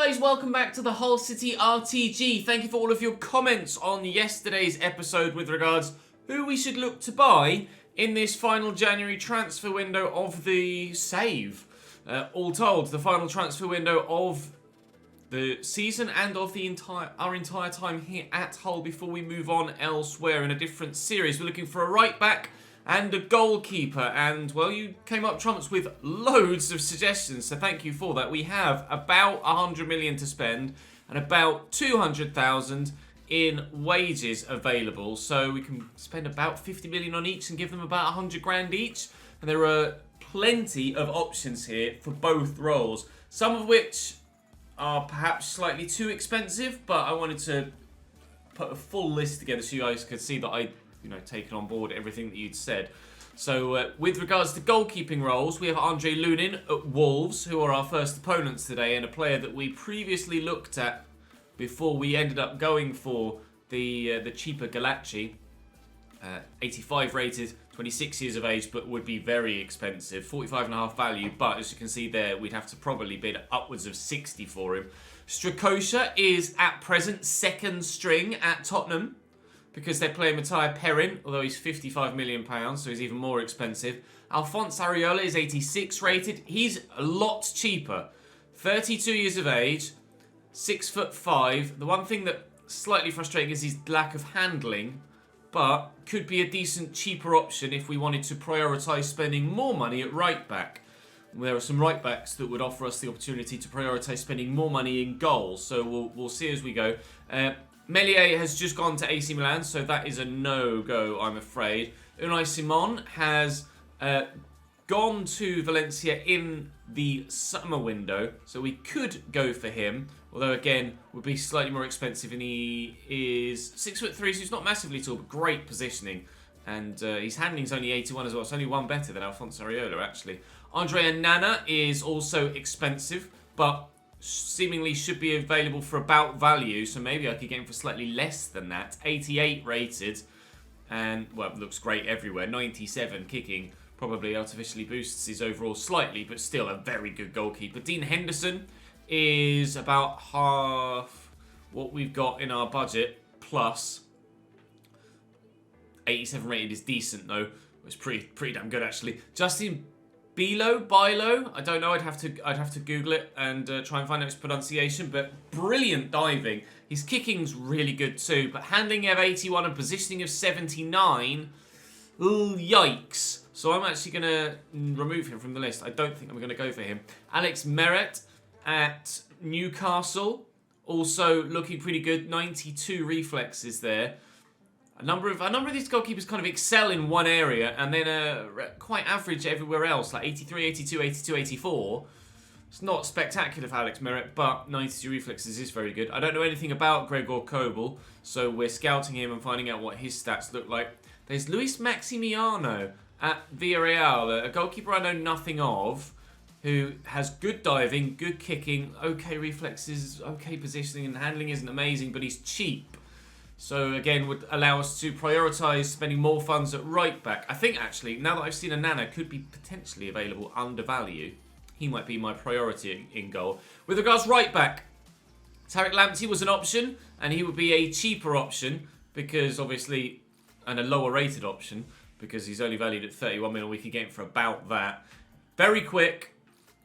guys, welcome back to the Hull City RTG. Thank you for all of your comments on yesterday's episode with regards who we should look to buy in this final January transfer window of the save. All told, the final transfer window of the season and of the our entire time here at Hull before we move on elsewhere in a different series. We're looking for a right back and a goalkeeper, and well, you came up trumps with loads of suggestions, so thank you for that. We have about 100 million to spend and about 200,000 in wages available, so we can spend about 50 million on each and give them about 100 grand each, and there are plenty of options here for both roles, some of which are perhaps slightly too expensive, but I wanted to put a full list together so you guys could see that I taken on board everything that you'd said. So with regards to goalkeeping roles, we have Andre Lunin at Wolves, who are our first opponents today, and a player that we previously looked at before we ended up going for the cheaper Galachi. 85 rated, 26 years of age, but would be very expensive. 45.5 value, but as you can see there, we'd have to probably bid upwards of 60 for him. Strakosha is at present second string at Tottenham, because they're playing Matteo Perrin, although he's £55 million, so he's even more expensive. Alphonse Areola is 86 rated. He's a lot cheaper. 32 years of age, 6'5". The one thing that's slightly frustrating is his lack of handling, but could be a decent, cheaper option if we wanted to prioritise spending more money at right back. There are some right backs that would offer us the opportunity to prioritise spending more money in goals, so we'll see as we go. Meslier has just gone to AC Milan, so that is a no-go, I'm afraid. Unai Simon has gone to Valencia in the summer window, so we could go for him, although again, would be slightly more expensive, and he is 6'3", so he's not massively tall, but great positioning. And his handling's only 81 as well, it's only one better than Alphonse Areola, actually. Andrea Nana is also expensive, but seemingly should be available for about value, so maybe I could get him for slightly less than that. 88 rated, and well, looks great everywhere. 97 kicking, probably artificially boosts his overall slightly, but still a very good goalkeeper. Dean Henderson is about half what we've got in our budget, plus 87 rated is decent though. It's pretty damn good actually. Justin Bilo, I don't know. I'd have to Google it and try and find out his pronunciation. But brilliant diving. His kicking's really good too. But handling of 81 and positioning of 79. Ooh, yikes! So I'm actually gonna remove him from the list. I don't think I'm gonna go for him. Alex Merritt at Newcastle, also looking pretty good. 92 reflexes there. A number of these goalkeepers kind of excel in one area and then quite average everywhere else, like 83, 82, 82, 84. It's not spectacular for Alex Merritt, but 92 reflexes is very good. I don't know anything about Gregor Kobel, so we're scouting him and finding out what his stats look like. There's Luis Maximiano at Villarreal, a goalkeeper I know nothing of, who has good diving, good kicking, okay reflexes, okay positioning, and handling isn't amazing, but he's cheap. So again, would allow us to prioritise spending more funds at right back. I think actually, now that I've seen a Nana could be potentially available under value, he might be my priority in goal. With regards to right back, Tariq Lamptey was an option, and he would be a cheaper option because obviously, and a lower rated option because he's only valued at 31 million. We could get him for about that. Very quick.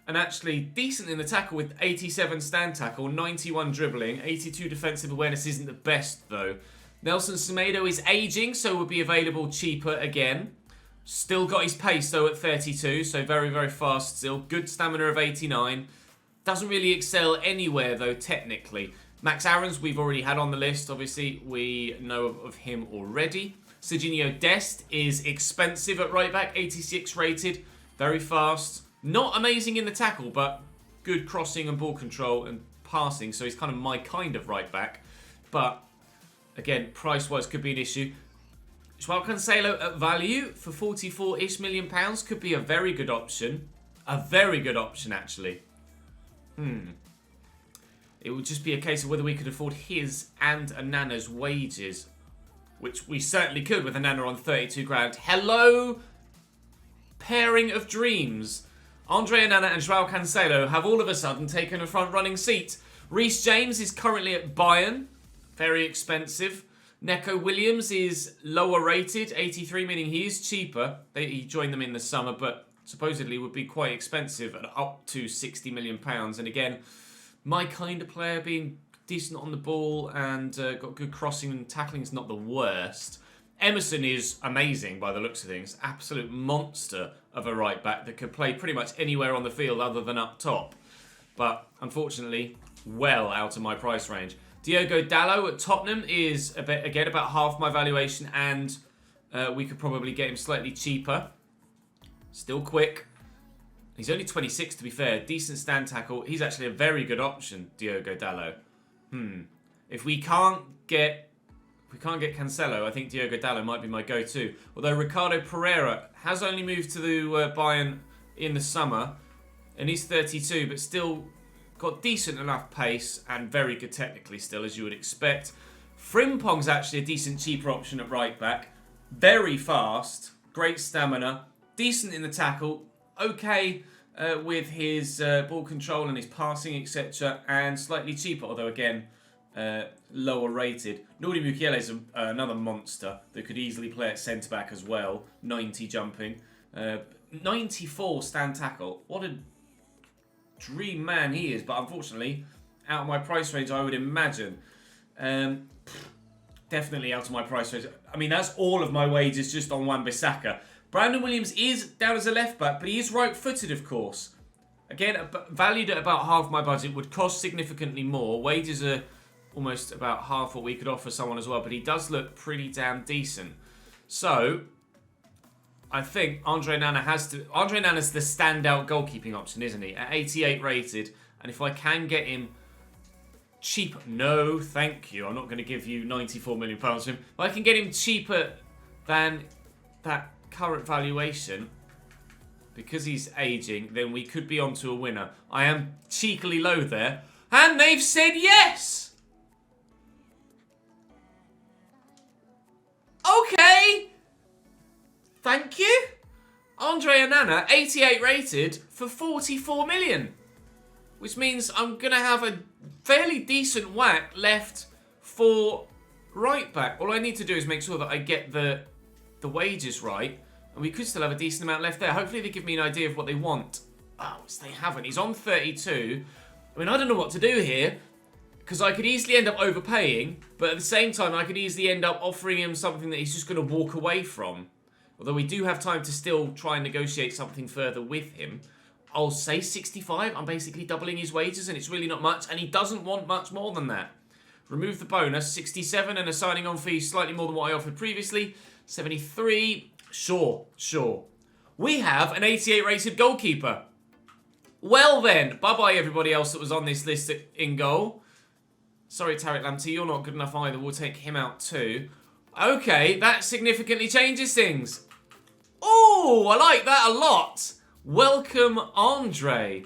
And actually decent in the tackle with 87 stand tackle, 91 dribbling, 82 defensive awareness isn't the best though. Nelson Semedo is aging, so will be available cheaper again. Still got his pace though at 32, so very, very fast still. Good stamina of 89. Doesn't really excel anywhere though, technically. Max Aarons we've already had on the list, obviously. We know of him already. Serginho Dest is expensive at right back, 86 rated, very fast. Not amazing in the tackle, but good crossing and ball control and passing, so he's kind of my kind of right back. But, again, price-wise could be an issue. Joao Cancelo at value for 44-ish million pounds could be a very good option. A very good option, actually. It would just be a case of whether we could afford his and a Nana's wages, which we certainly could with a Nana on 32 grand. Hello, pairing of dreams. Andre Nana and Joao Cancelo have all of a sudden taken a front-running seat Reece James is currently at Bayern. Very expensive. Neco Williams is lower rated, 83, meaning he is cheaper. He joined them in the summer, but supposedly would be quite expensive at up to £60 million. And again, my kind of player, being decent on the ball and got good crossing and tackling is not the worst. Emerson is amazing by the looks of things. Absolute monster of a right back that could play pretty much anywhere on the field other than up top. But unfortunately, well out of my price range. Diogo Dalot at Tottenham is again about half my valuation, and we could probably get him slightly cheaper. Still quick. He's only 26 to be fair. Decent stand tackle. He's actually a very good option, Diogo Dalot. If we can't get Cancelo, I think Diogo Dalot might be my go-to. Although Ricardo Pereira has only moved to the Bayern in the summer, and he's 32, but still got decent enough pace and very good technically still, as you would expect. Frimpong's actually a decent cheaper option at right back. Very fast, great stamina, decent in the tackle, okay with his ball control and his passing, etc., and slightly cheaper, although again, lower rated. Nordi Mukiele is another monster that could easily play at centre-back as well. 90 jumping. 94 stand tackle. What a dream man he is, but unfortunately, out of my price range, I would imagine. Definitely out of my price range. I mean, that's all of my wages just on Wan-Bissaka. Brandon Williams is down as a left-back, but he is right-footed, of course. Again, valued at about half my budget, would cost significantly more. Wages are almost about half what we could offer someone as well, but he does look pretty damn decent. So, I think Andre Nana Andre Nana's the standout goalkeeping option, isn't he? At 88 rated, and if I can get him cheap, no, thank you. I'm not going to give you £94 million for him. If I can get him cheaper than that current valuation, because he's aging, then we could be onto a winner. I am cheekily low there, and they've said yes. Okay. Thank you. Andre Onana, 88 rated for 44 million. Which means I'm going to have a fairly decent whack left for right back. All I need to do is make sure that I get the wages right. And we could still have a decent amount left there. Hopefully they give me an idea of what they want. Oh, they haven't. He's on 32. I mean, I don't know what to do here. Because I could easily end up overpaying. But at the same time, I could easily end up offering him something that he's just going to walk away from. Although we do have time to still try and negotiate something further with him. I'll say 65. I'm basically doubling his wages and it's really not much. And he doesn't want much more than that. Remove the bonus. 67 and a signing on fee slightly more than what I offered previously. 73. Sure. We have an 88 rated goalkeeper. Well then. Bye-bye everybody else that was on this list in goal. Sorry, Tariq Lamptey, you're not good enough either. We'll take him out too. Okay, that significantly changes things. Oh, I like that a lot. Welcome, Andre.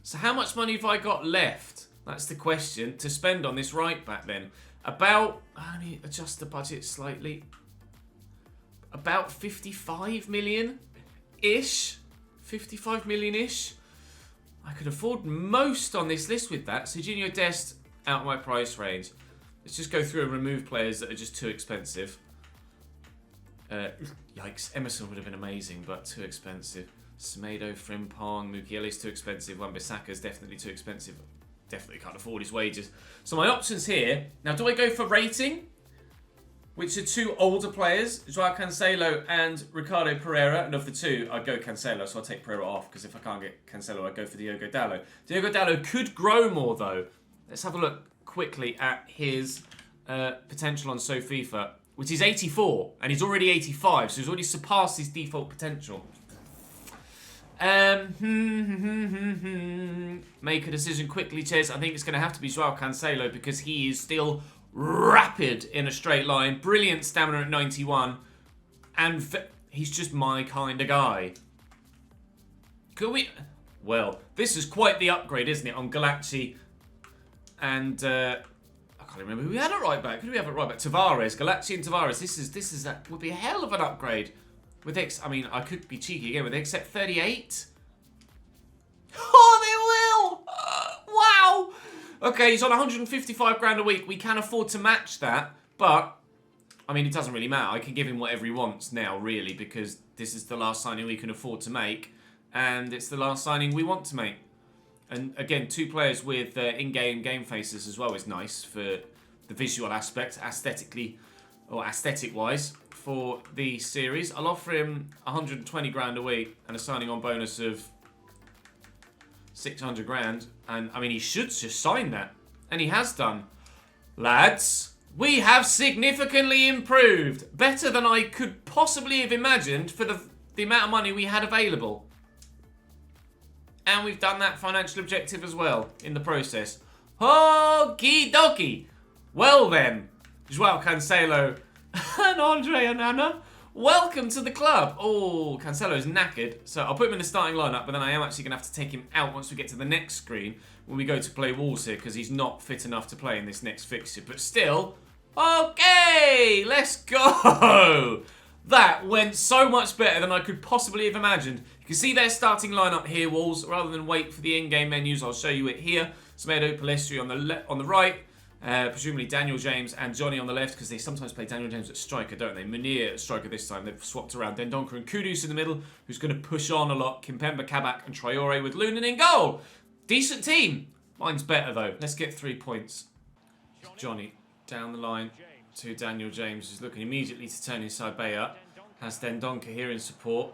So how much money have I got left? That's the question to spend on this right back then. About, I need to adjust the budget slightly. About 55 million-ish. 55 million-ish. I could afford most on this list with that. So Junior Dest, out of my price range. Let's just go through and remove players that are just too expensive. Yikes. Emerson would have been amazing, but too expensive. Semedo, Frimpong, Mukiele's too expensive. Wan-Bissaka's definitely too expensive. Definitely can't afford his wages. So my options here. Now, do I go for rating? Which are two older players, Joao Cancelo and Ricardo Pereira. And of the two, I'd go Cancelo, so I'll take Pereira off. Because if I can't get Cancelo, I'd go for Diogo Dalot. Diogo Dalot could grow more, though. Let's have a look quickly at his potential on FIFA, which is 84. And he's already 85, so he's already surpassed his default potential. Make a decision quickly, Ches. I think it's going to have to be Joao Cancelo because he is still rapid in a straight line. Brilliant stamina at 91. And he's just my kind of guy. Could we... Well, this is quite the upgrade, isn't it, on Galacci and... I can't remember who we had at right back. Who do we have at right back? Tavares. Galacci and Tavares. This would be a hell of an upgrade. With I mean, I could be cheeky again. Would they accept 38? Oh, they will! Wow! Okay, he's on 155 grand a week. We can afford to match that, but I mean, it doesn't really matter. I can give him whatever he wants now, really, because this is the last signing we can afford to make, and it's the last signing we want to make. And again, 2 players with in-game game faces as well is nice for the visual aspect, aesthetically or aesthetic-wise for the series. I'll offer him 120 grand a week and a signing on bonus of 600 grand. And I mean, he should just sign that, and he has done. Lads, we have significantly improved, better than I could possibly have imagined for the amount of money we had available. And we've done that financial objective as well in the process. Okie dokie. Well then, Joao Cancelo and Andre Onana, welcome to the club. Oh, Cancelo's knackered, so I'll put him in the starting lineup, but then I am actually going to have to take him out once we get to the next screen when we go to play Wolves here, because he's not fit enough to play in this next fixture. But still, okay, let's go. That went so much better than I could possibly have imagined. You can see their starting lineup here, Wolves. Rather than wait for the in-game menus, I'll show you it here. Semedo, Palestri on the right. Presumably Daniel James and Johnny on the left, because they sometimes play Daniel James at striker, don't they? Munir at striker this time. They've swapped around. Dendoncker and Kudus in the middle, who's going to push on a lot. Kimpembe, Kabak and Traore with Lunin in goal. Decent team. Mine's better, though. Let's get 3 points. Johnny down the line to Daniel James, who's looking immediately to turn inside Bayer. Has Dendoncker here in support.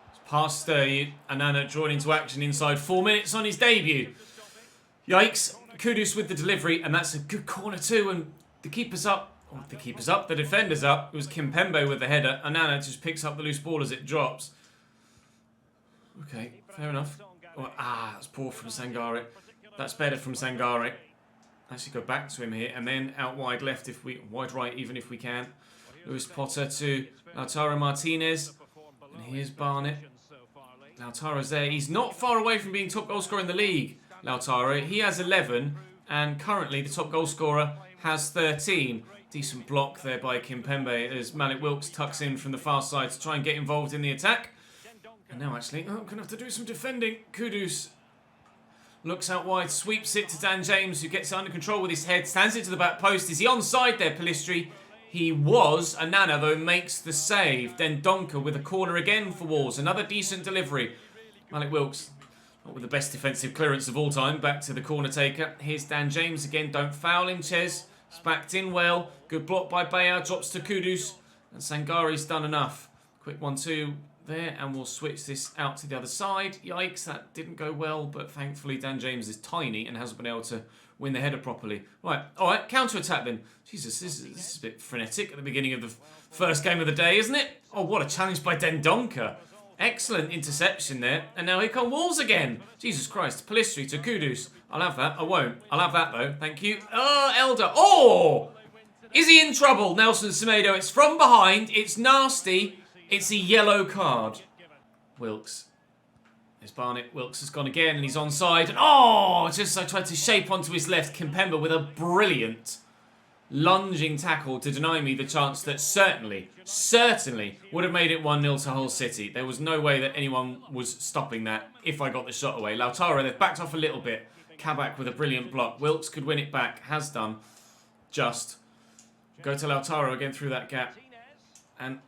It's past Onana drawn into action inside 4 minutes on his debut. Yikes. Kudus with the delivery, and that's a good corner too, and the keeper's up. Oh, the keeper's up, the defender's up. It was Kimpembe with the header. Onana just picks up the loose ball as it drops. Okay, fair enough. Oh, that's poor from Sangare. That's better from Sangare. Actually go back to him here, and then out wide left wide right even if we can. Lewis Potter to Lautaro Martinez. And here's Barnett. Lautaro's there. He's not far away from being top goal scorer in the league, Lautaro. He has 11, and currently the top goal scorer has 13. Decent block there by Kimpembe as Malik Wilks tucks in from the far side to try and get involved in the attack. And now actually, I'm going to have to do some defending. Kudus looks out wide, sweeps it to Dan James, who gets it under control with his head, stands it to the back post. Is he onside there, Palistri? He was. Onana, though, makes the save. Dendoncker with a corner again for Wolves. Another decent delivery. Malik Wilks, not with the best defensive clearance of all time. Back to the corner taker. Here's Dan James again. Don't foul him, Ches. It's backed in well. Good block by Bayer. Drops to Kudus. And Sangare's done enough. Quick 1-2 there. And we'll switch this out to the other side. Yikes, that didn't go well. But thankfully, Dan James is tiny and hasn't been able to win the header properly. Right, alright, counter-attack then. Jesus, this is a bit frenetic at the beginning of the first game of the day, isn't it? Oh, what a challenge by Dendoncker. Excellent interception there. And now here come Wolves again. Jesus Christ, Palistri to Kudus. I'll have that, I won't. I'll have that though, thank you. Elder. Oh! Is he in trouble, Nelson Semedo? It's from behind, it's nasty. It's a yellow card. Wilks. There's Barnett. Wilks has gone again and he's onside. And just I tried to shape onto his left. Kimpembe with a brilliant lunging tackle to deny me the chance that certainly would have made it 1-0 to Hull City. There was no way that anyone was stopping that if I got the shot away. Lautaro, they've backed off a little bit. Kabak with a brilliant block. Wilks could win it back. Has done. Just. Go to Lautaro again through that gap. And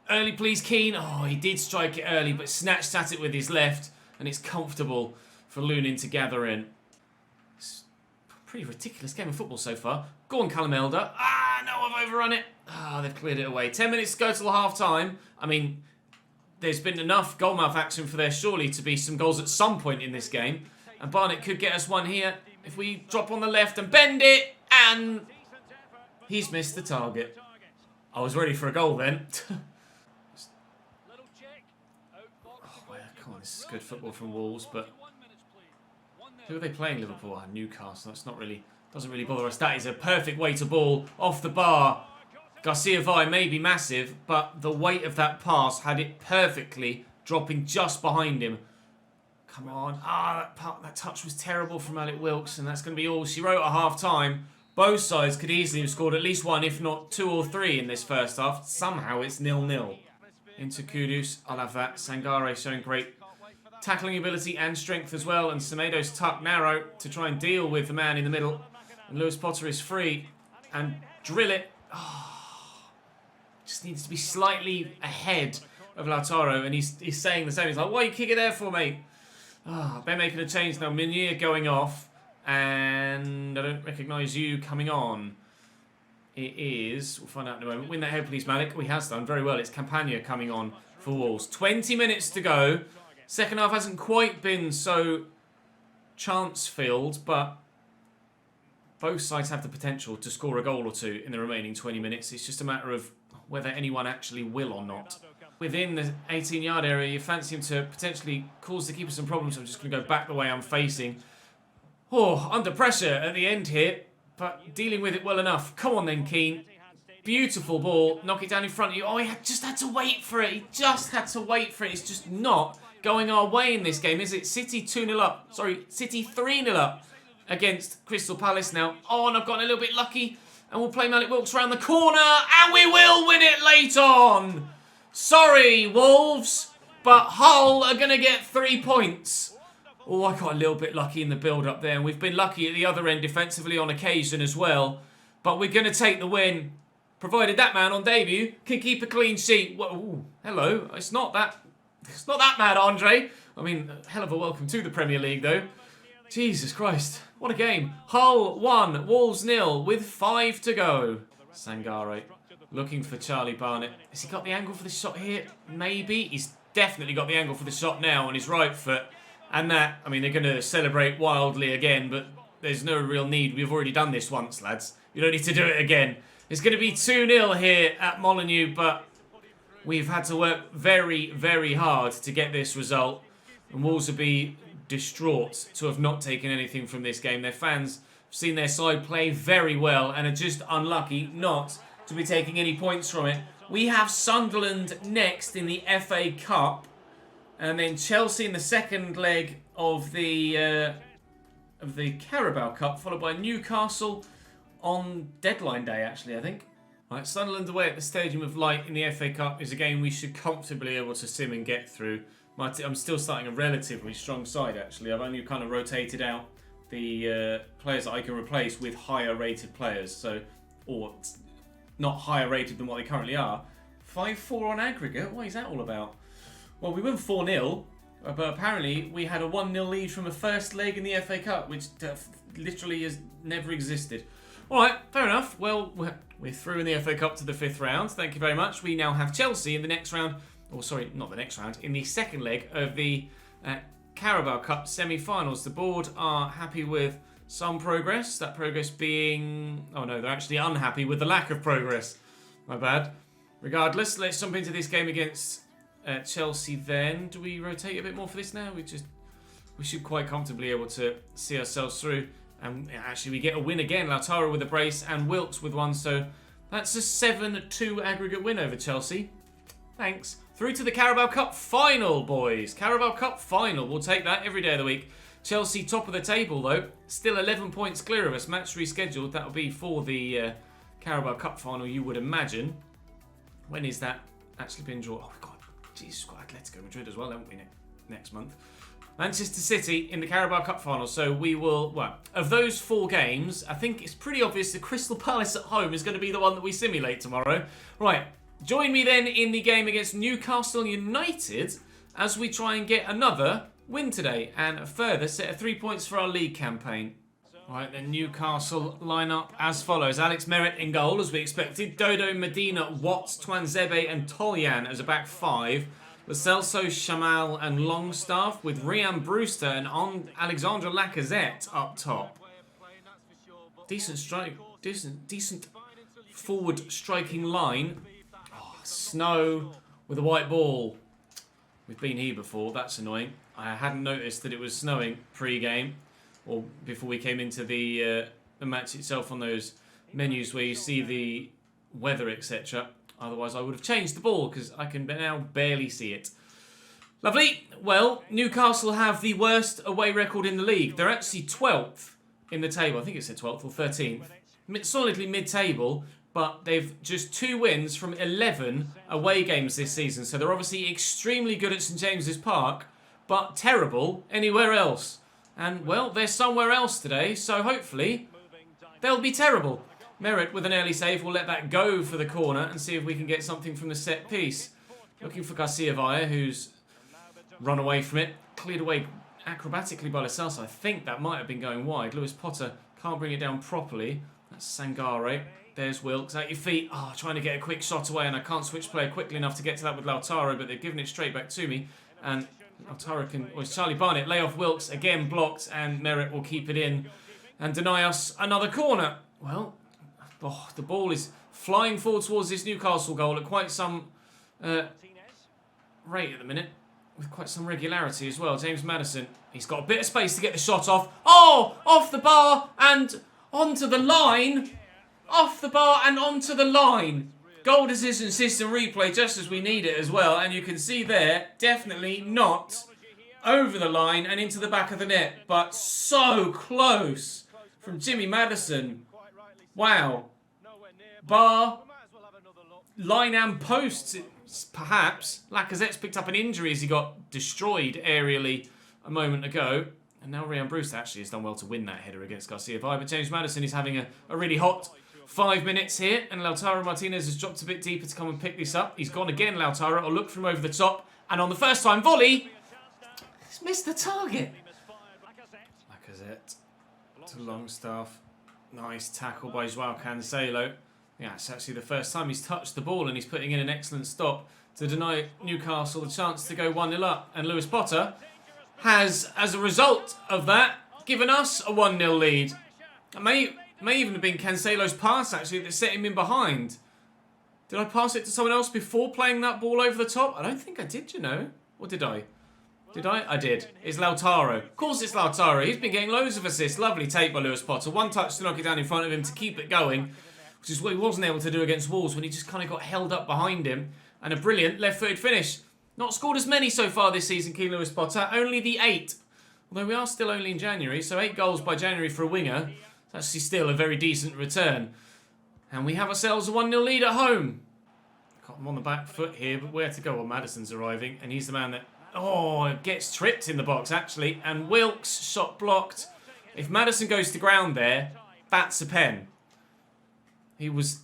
early please Keane. Oh, he did strike it early but snatched at it with his left. And it's comfortable for Lunin to gather in. It's a pretty ridiculous game of football so far. Go on, Callum Elder. No, I've overrun it. They've cleared it away. 10 minutes to go till half-time. I mean, there's been enough goalmouth action for there surely to be some goals at some point in this game. And Barnett could get us one here if we drop on the left and bend it. And he's missed the target. I was ready for a goal then. This is good football from Wolves, but who are they playing, Liverpool? Newcastle. That's not really, doesn't really bother us. That is a perfect way to ball off the bar. Garcia Vai may be massive, but the weight of that pass had it perfectly, dropping just behind him. Come on. That touch was terrible from Malik Wilks, and that's going to be all she wrote at half-time. Both sides could easily have scored at least one, if not 2 or 3 in this first half. Somehow it's 0-0. Into Kudus. I'll have that. Sangare showing great tackling ability and strength as well. And Semedo's tucked narrow to try and deal with the man in the middle. And Lewis Potter is free. And drill it. Oh, just needs to be slightly ahead of Lautaro. And he's saying the same. He's like, why are you kicking there for, mate? Oh, they're making a change now. Meunier going off. And I don't recognise you coming on. It is, we'll find out in a moment. Win that head, please, Malik. He has done very well. It's Campagna coming on for Wolves. 20 minutes to go. Second half hasn't quite been so chance-filled, but both sides have the potential to score a goal or two in the remaining 20 minutes. It's just a matter of whether anyone actually will or not. Within the 18-yard area, you fancy him to potentially cause the keeper some problems. I'm just going to go back the way I'm facing. Oh, under pressure at the end here. But dealing with it well enough. Come on then, Keane. Beautiful ball. Knock it down in front of you. Oh, he just had to wait for it. He just had to wait for it. It's just not going our way in this game, is it? City 2-0 up. Sorry, City 3-0 up against Crystal Palace now. Oh, and I've gotten a little bit lucky. And we'll play Malik Wilkes around the corner. And we will win it late on. Sorry, Wolves. But Hull are going to get 3 points. Oh, I got a little bit lucky in the build-up there. And we've been lucky at the other end defensively on occasion as well. But we're going to take the win, provided that man on debut can keep a clean sheet. Whoa, ooh, hello. It's not that bad, Andre. I mean, hell of a welcome to the Premier League, though. Jesus Christ. What a game. Hull 1, Wolves 0 with 5 to go. Sangare looking for Charlie Barnett. Has he got the angle for the shot here? Maybe. He's definitely got the angle for the shot now on his right foot. And that, I mean, they're going to celebrate wildly again, but there's no real need. We've already done this once, lads. You don't need to do it again. It's going to be 2-0 here at Molineux, but we've had to work very, very hard to get this result. And Wolves will be distraught to have not taken anything from this game. Their fans have seen their side play very well and are just unlucky not to be taking any points from it. We have Sunderland next in the FA Cup. And then Chelsea in the second leg of the Carabao Cup, followed by Newcastle on deadline day, actually, I think. Right, Sunderland away at the Stadium of Light in the FA Cup is a game we should comfortably be able to sim and get through. I'm still starting a relatively strong side, actually. I've only kind of rotated out the players that I can replace with higher rated players, or not higher rated than what they currently are. 5-4 on aggregate? What is that all about? Well, we won 4-0, but apparently we had a 1-0 lead from a first leg in the FA Cup, which literally has never existed. All right, fair enough. Well, we're through in the FA Cup to the 5th round. Thank you very much. We now have Chelsea in the next round, or sorry, not the next round, in the second leg of the Carabao Cup semi-finals. The board are happy with some progress, that progress being... Oh no, they're actually unhappy with the lack of progress. My bad. Regardless, let's jump into this game against... Chelsea then. Do we rotate a bit more for this now? We should quite comfortably be able to see ourselves through. And actually we get a win again. Lautaro with a brace and Wilkes with one. So that's a 7-2 aggregate win over Chelsea. Thanks. Through to the Carabao Cup final, boys. Carabao Cup final. We'll take that every day of the week. Chelsea top of the table though. Still 11 points clear of us. Match rescheduled. That'll be for the Carabao Cup final, you would imagine. When is that actually been drawn? Oh, God. Jesus, got Atletico Madrid as well, haven't we, next month? Manchester City in the Carabao Cup final. So we will, well, of those 4 games, I think it's pretty obvious that Crystal Palace at home is going to be the one that we simulate tomorrow. Right, join me then in the game against Newcastle United as we try and get another win today and a further set of 3 points for our league campaign. Right, then Newcastle line up as follows. Alex Merritt in goal, as we expected. Dodo, Medina, Watts, Twanzebe and Tolyan as a back 5. Lo Celso, Shamal and Longstaff with Ryan Brewster and Alexandre Lacazette up top. Decent strike, decent forward striking line. Oh, Snow with a white ball. We've been here before, that's annoying. I hadn't noticed that it was snowing pre-game. Or before we came into the match itself on those menus where you see the weather, etc. Otherwise, I would have changed the ball because I can now barely see it. Lovely. Well, Newcastle have the worst away record in the league. They're actually 12th in the table. I think it said 12th or 13th. Solidly mid-table, but they've just 2 wins from 11 away games this season. So they're obviously extremely good at St James's Park, but terrible anywhere else. And, well, they're somewhere else today, so hopefully they'll be terrible. Merritt with an early save will let that go for the corner and see if we can get something from the set piece. Looking for Garcia Villa, who's run away from it. Cleared away acrobatically by Lascelles. I think that might have been going wide. Lewis Potter can't bring it down properly. That's Sangare. There's Wilkes at your feet. Oh, trying to get a quick shot away, and I can't switch player quickly enough to get to that with Lautaro, but they've given it straight back to me. And Lautaro can, or it's Charlie Barnett, lay off Wilkes, again blocked, and Merritt will keep it in and deny us another corner. Well, the ball is flying forward towards this Newcastle goal at quite some rate at the minute, with quite some regularity as well. James Maddison, he's got a bit of space to get the shot off. Oh, off the bar and onto the line. Off the bar and onto the line. Goal decision system replay just as we need it as well. And you can see there, definitely not over the line and into the back of the net. But so close from Jimmy Maddison. Wow. Bar, line and posts, perhaps. Lacazette's picked up an injury as he got destroyed aerially a moment ago. And now Ryan Brewster actually has done well to win that header against Garcia Villa. But James Maddison is having a really hot 5 minutes here. And Lautaro Martinez has dropped a bit deeper to come and pick this up. He's gone again, Lautaro. I'll look from over the top. And on the first time volley, he's missed the target. Lacazette to Longstaff. Nice tackle by Joao Cancelo. Yeah, it's actually the first time he's touched the ball, and he's putting in an excellent stop to deny Newcastle the chance to go 1-0 up. And Lewis Potter has, as a result of that, given us a 1-0 lead. It may even have been Cancelo's pass, actually, that set him in behind. Did I pass it to someone else before playing that ball over the top? I don't think I did, you know. Or did I? Did I? I did. It's Lautaro. Of course it's Lautaro. He's been getting loads of assists. Lovely take by Lewis Potter. One touch to knock it down in front of him to keep it going, which is what he wasn't able to do against Wolves when he just kind of got held up behind him. And a brilliant left-footed finish. Not scored as many so far this season, King Lewis Potter. Only the 8. Although we are still only in January, so 8 goals by January for a winger. That's actually still a very decent return. And we have ourselves a 1-0 lead at home. Got him on the back foot here, but where to go? Well, Maddison's arriving, and he's the man that, gets tripped in the box, actually. And Wilkes, shot blocked. If Maddison goes to ground there, that's a pen. He was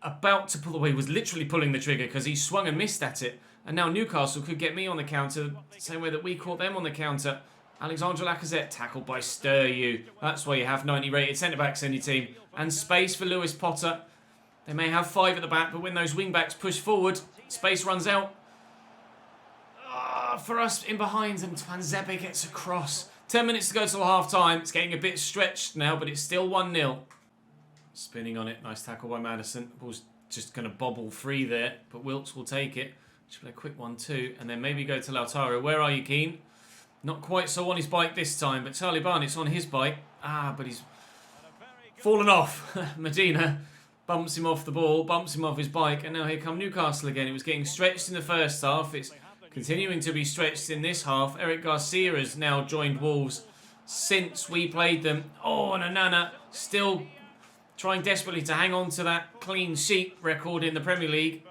about to pull away. He was literally pulling the trigger because he swung and missed at it. And now Newcastle could get me on the counter the same way that we caught them on the counter. Alexandre Lacazette tackled by Sturyu. That's why you have 90 rated centre-backs in your team. And space for Lewis Potter. They may have 5 at the back, but when those wing-backs push forward, space runs out. For us in behind, and Twanzebe gets across. 10 minutes to go till half-time. It's getting a bit stretched now, but it's still 1-0. Spinning on it. Nice tackle by Maddison. The ball's just going to bobble free there, but Wilkes will take it. Should play a quick 1-2, and then maybe go to Lautaro. Where are you, Keane? Not quite so on his bike this time, but Charlie Barnett's on his bike. But he's fallen off. Medina bumps him off the ball, bumps him off his bike, and now here come Newcastle again. It was getting stretched in the first half. It's continuing to be stretched in this half. Eric Garcia has now joined Wolves since we played them. And Onana still trying desperately to hang on to that clean sheet record in the Premier League.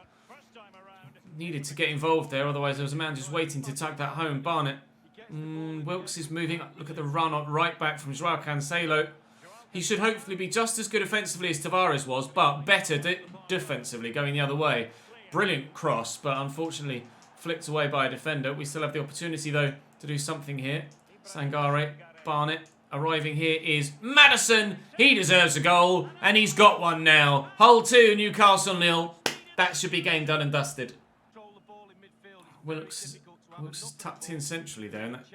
Needed to get involved there, otherwise there was a man just waiting to tuck that home. Barnett. Wilkes is moving. Look at the run on right back from Joao Cancelo. He should hopefully be just as good offensively as Tavares was, but better defensively, going the other way. Brilliant cross, but unfortunately flicked away by a defender. We still have the opportunity, though, to do something here. Sangare, Barnett. Arriving here is Maddison. He deserves a goal, and he's got one now. Hull 2, Newcastle 0. That should be game done and dusted. Wilkes is tucked in centrally there. And that,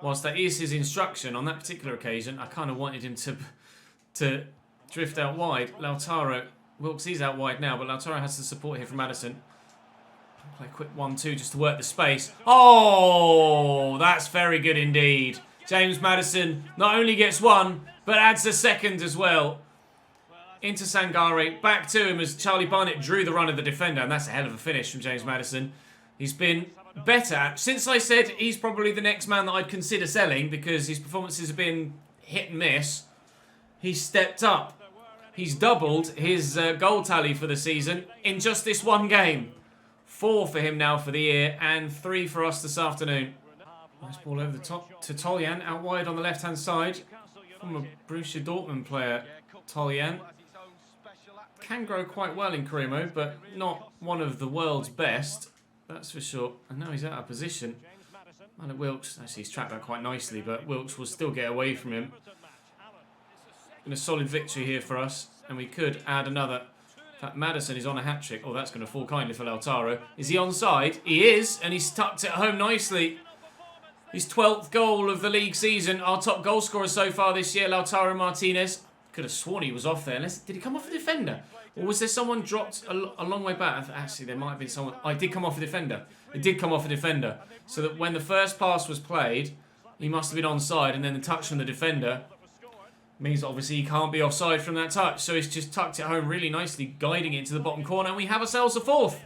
whilst that is his instruction on that particular occasion, I kind of wanted him to drift out wide. Lautaro. Wilkes is out wide now, but Lautaro has the support here from Maddison. Play a quick 1-2 just to work the space. That's very good indeed. James Maddison not only gets one, but adds a second as well. Into Sangare, back to him as Charlie Barnett drew the run of the defender, and that's a hell of a finish from James Maddison. He's been better. Since I said he's probably the next man that I'd consider selling because his performances have been hit and miss, he's stepped up. He's doubled his goal tally for the season in just this one game. 4 for him now for the year, and 3 for us this afternoon. Nice ball over the top to Toljan, out wide on the left-hand side. From a Borussia Dortmund player, Toljan. Can grow quite well in career mode, but not one of the world's best. That's for sure. And now he's out of position. Mallet Wilkes, actually he's tracked that quite nicely, but Wilkes will still get away from him. And a solid victory here for us. And we could add another. In fact, Maddison is on a hat-trick. Oh, that's going to fall kindly for Lautaro. Is he onside? He is, and he's tucked it home nicely. His 12th goal of the league season. Our top goal scorer so far this year, Lautaro Martinez. Could have sworn he was off there. Did he come off a defender? Or was there someone dropped a long way back? Actually, there might have been someone. Oh, it did come off a defender. It did come off a defender. So that when the first pass was played, he must have been onside, and then the touch from the defender means obviously he can't be offside from that touch. So he's just tucked it home really nicely, guiding it into the bottom corner. And we have ourselves a fourth.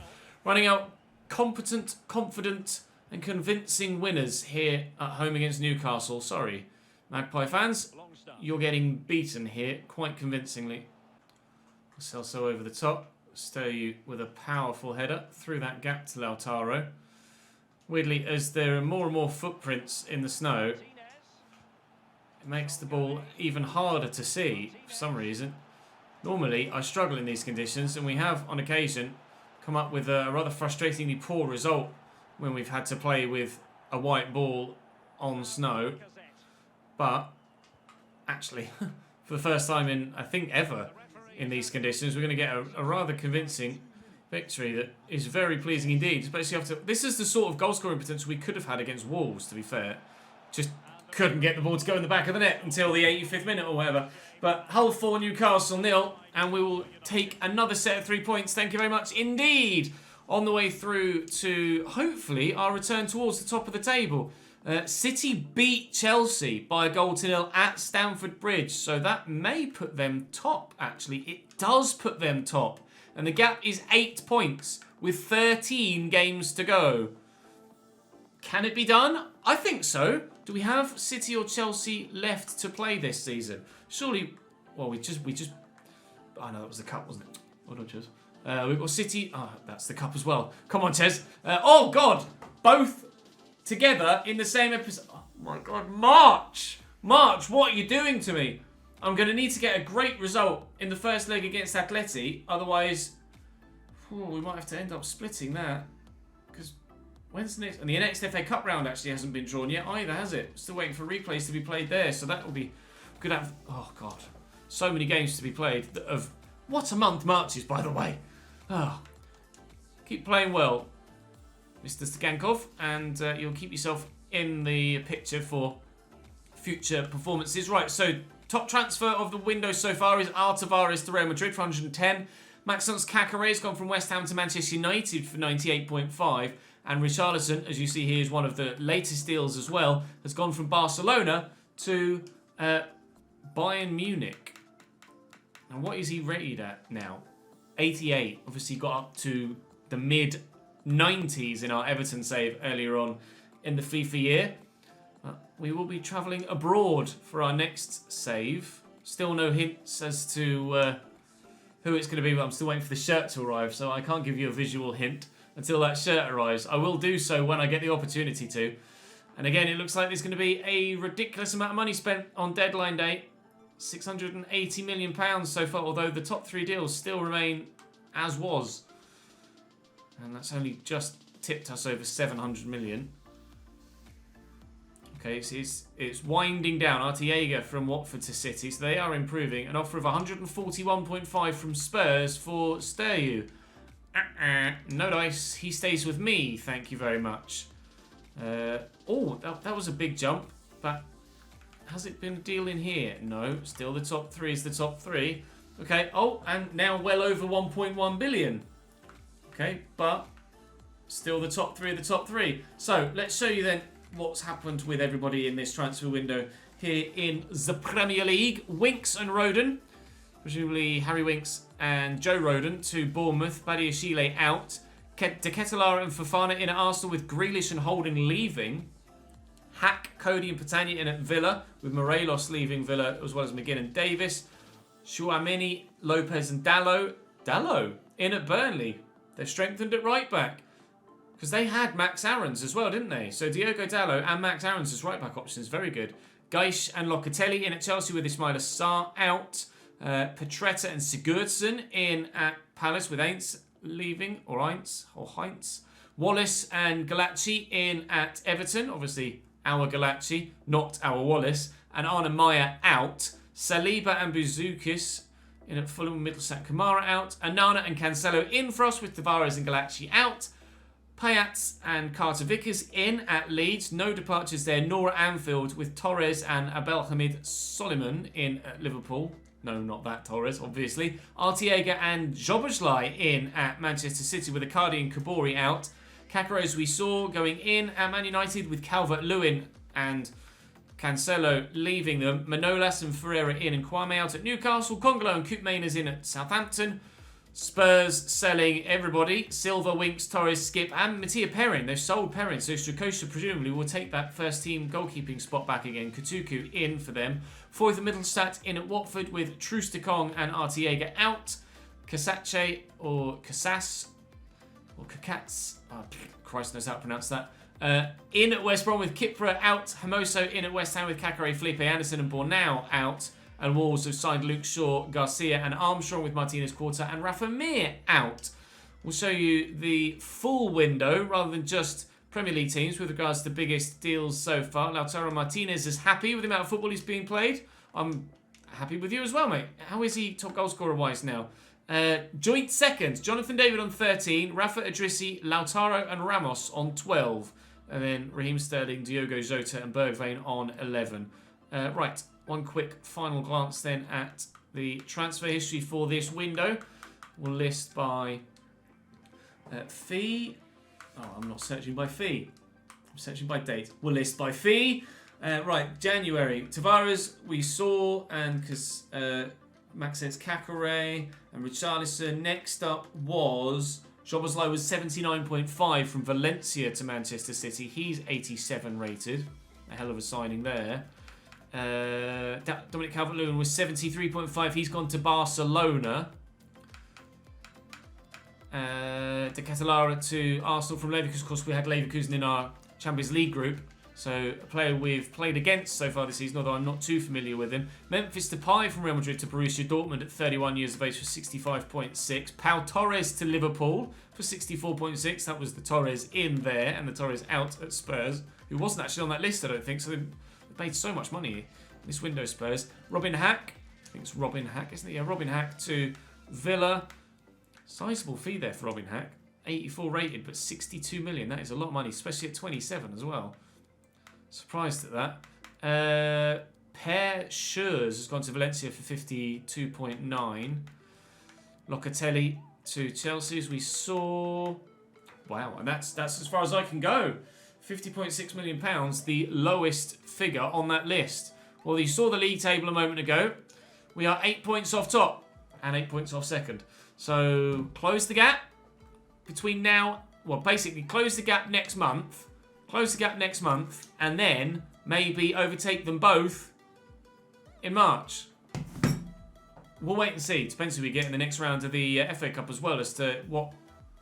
Running out competent, confident, and convincing winners here at home against Newcastle. Sorry, Magpie fans. You're getting beaten here quite convincingly. Celso over the top. Steyu with a powerful header through that gap to Lautaro. Weirdly, as there are more and more footprints in the snow, it makes the ball even harder to see for some reason. Normally, I struggle in these conditions, and we have, on occasion, come up with a rather frustratingly poor result when we've had to play with a white ball on snow. But actually, for the first time in, I think, ever in these conditions, we're going to get a rather convincing victory that is very pleasing indeed. Especially after, this is the sort of goal scoring potential we could have had against Wolves, to be fair. Just couldn't get the ball to go in the back of the net until the 85th minute or whatever. But Hull 4, Newcastle 0, and we will take another set of 3 points. Thank you very much indeed. On the way through to, hopefully, our return towards the top of the table. City beat Chelsea by a 1-0 at Stamford Bridge. So that may put them top, actually. It does put them top. And the gap is 8 points with 13 games to go. Can it be done? I think so. Do we have City or Chelsea left to play this season? Surely, well, we just. Oh no, that was the cup, wasn't it? Well done, Ches. We've got City. Oh, that's the cup as well. Come on, Ches. Oh God, both together in the same episode. Oh my God, March, what are you doing to me? I'm going to need to get a great result in the first leg against Atleti. Otherwise, we might have to end up splitting that. Because when's the next? And the next FA Cup round actually hasn't been drawn yet either, has it? Still waiting for replays to be played there. So that will be good. Oh God, so many games to be played. Of what a month March is, by the way. Oh, keep playing well, Mr. Stagankov, and you'll keep yourself in the picture for future performances. Right, so top transfer of the window so far is Tavares to Real Madrid for 110. Maxence Caqueret has gone from West Ham to Manchester United for 98.5. And Richarlison, as you see here, is one of the latest deals as well, has gone from Barcelona to Bayern Munich. And what is he rated at now? 88. Obviously got up to the mid-90s in our Everton save earlier on in the FIFA year. We will be travelling abroad for our next save. Still no hints as to who it's going to be, but I'm still waiting for the shirt to arrive, so I can't give you a visual hint until that shirt arrives. I will do so when I get the opportunity to. And again, it looks like there's going to be a ridiculous amount of money spent on deadline day. £680 million so far, although the top 3 deals still remain as was. And that's only just tipped us over 700 million. Okay, so it's winding down. Arteaga from Watford to City, so they are improving. An offer of 141.5 from Spurs for Steyu. No dice. He stays with me. Thank you very much. That was a big jump. But has it been a deal in here? No. Still the top 3 is the top 3. Okay. Oh, and now well over 1.1 billion. Okay, but still the top 3 of the top 3. So let's show you then what's happened with everybody in this transfer window here in the Premier League. Winks and Rodon, presumably Harry Winks and Joe Rodon to Bournemouth. Badiashile out. De Ketelaere and Fofana in at Arsenal with Grealish and Holding leaving. Hack, Cody and Patania in at Villa with Morelos leaving Villa as well as McGinn and Davis. Chouameni, Lopez and Dallo in at Burnley. They're strengthened at right back. Because they had Max Aarons as well, didn't they? So Diogo Dalot and Max Aarons as right-back options. Very good. Geish and Locatelli in at Chelsea with Ismaila Sarr out. Petretta and Sigurdsson in at Palace with Aints leaving, or Heinz. Wallace and Galacci in at Everton. Obviously, our Galacci, not our Wallace. And Arne Meyer out. Saliba and Bouzoukas in at Fulham, Middlesex, Kamara out. Anana and Cancelo in for us with Tavares and Galacci out. Payet and Carter Vickers in at Leeds. No departures there, nor at Anfield with Torres and Abelhamid Soliman in at Liverpool. No, not that Torres, obviously. Arteaga and Joboshlai in at Manchester City with Icardi and Kabori out. Kakarot, we saw, going in at Man United with Calvert-Lewin and Cancelo leaving them. Manolas and Ferreira in and Kwame out at Newcastle. Congolo and Koopmeiners in at Southampton. Spurs selling everybody. Silva, Winks, Torres, Skip and Mattia Perrin. They've sold Perrin, so Strakosha presumably will take that first team goalkeeping spot back again. Kutuku in for them. Fourth and Middlestat in at Watford with Trusticong and Arteaga out. Kasache or Casas or Kakats. Oh, Christ knows how to pronounce that. In at West Brom with Kipra out. Hermoso in at West Ham with Kakare, Felipe Anderson and Bornau out. And Wolves have signed Luke Shaw, Garcia and Armstrong with Martinez Quarta and Rafa Mir out. We'll show you the full window rather than just Premier League teams with regards to the biggest deals so far. Lautaro Martinez is happy with the amount of football he's being played. I'm happy with you as well, mate. How is he top goal scorer wise now? Joint second, Jonathan David on 13, Rafa Idrissi, Lautaro and Ramos on 12. And then Raheem Sterling, Diogo Jota and Bergveen on 11. Right, one quick final glance then at the transfer history for this window. We'll list by fee. Oh, I'm not searching by fee. I'm searching by date. We'll list by fee. Right, January. Tavares, we saw, and because Maxence Kakare and Richarlison. Next up was Szoboszlai was 79.5 from Valencia to Manchester City. He's 87 rated. A hell of a signing there. Dominic Calvert-Lewin was 73.5. He's gone to Barcelona. De Catalara to Arsenal from Leverkusen. Of course, we had Leverkusen in our Champions League group. So a player we've played against so far this season, although I'm not too familiar with him. Memphis Depay from Real Madrid to Borussia Dortmund at 31 years of age for 65.6. Pau Torres to Liverpool for 64.6. That was the Torres in there and the Torres out at Spurs, who wasn't actually on that list, I don't think. So they made so much money in this window, Spurs. Robin Hack. I think it's Robin Hack, isn't it? Yeah, Robin Hack to Villa. Sizable fee there for Robin Hack. 84 rated, but 62 million. That is a lot of money, especially at 27 as well. Surprised at that. Per Schurz has gone to Valencia for 52.9. Locatelli to Chelsea, as we saw. Wow, and that's as far as I can go. £50.6 million, the lowest figure on that list. Well, you saw the league table a moment ago. We are 8 points off top and 8 points off second. So close the gap between now. Well, basically close the gap next month. Close the gap next month, and then maybe overtake them both in March. We'll wait and see. It depends who we get in the next round of the FA Cup as well, as to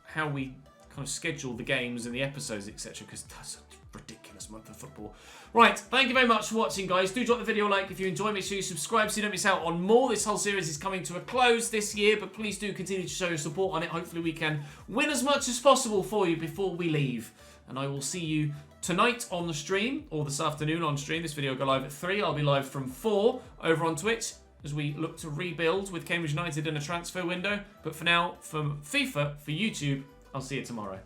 how we kind of schedule the games and the episodes, etc. Because that's a ridiculous month of football. Right, thank you very much for watching, guys. Do drop the video a like if you enjoy. Make sure you subscribe so you don't miss out on more. This whole series is coming to a close this year, but please do continue to show your support on it. Hopefully we can win as much as possible for you before we leave. And I will see you tonight on the stream, or this afternoon on stream. This video will go live at 3. I'll be live from 4 over on Twitch as we look to rebuild with Cambridge United in a transfer window. But for now, from FIFA, for YouTube, I'll see you tomorrow.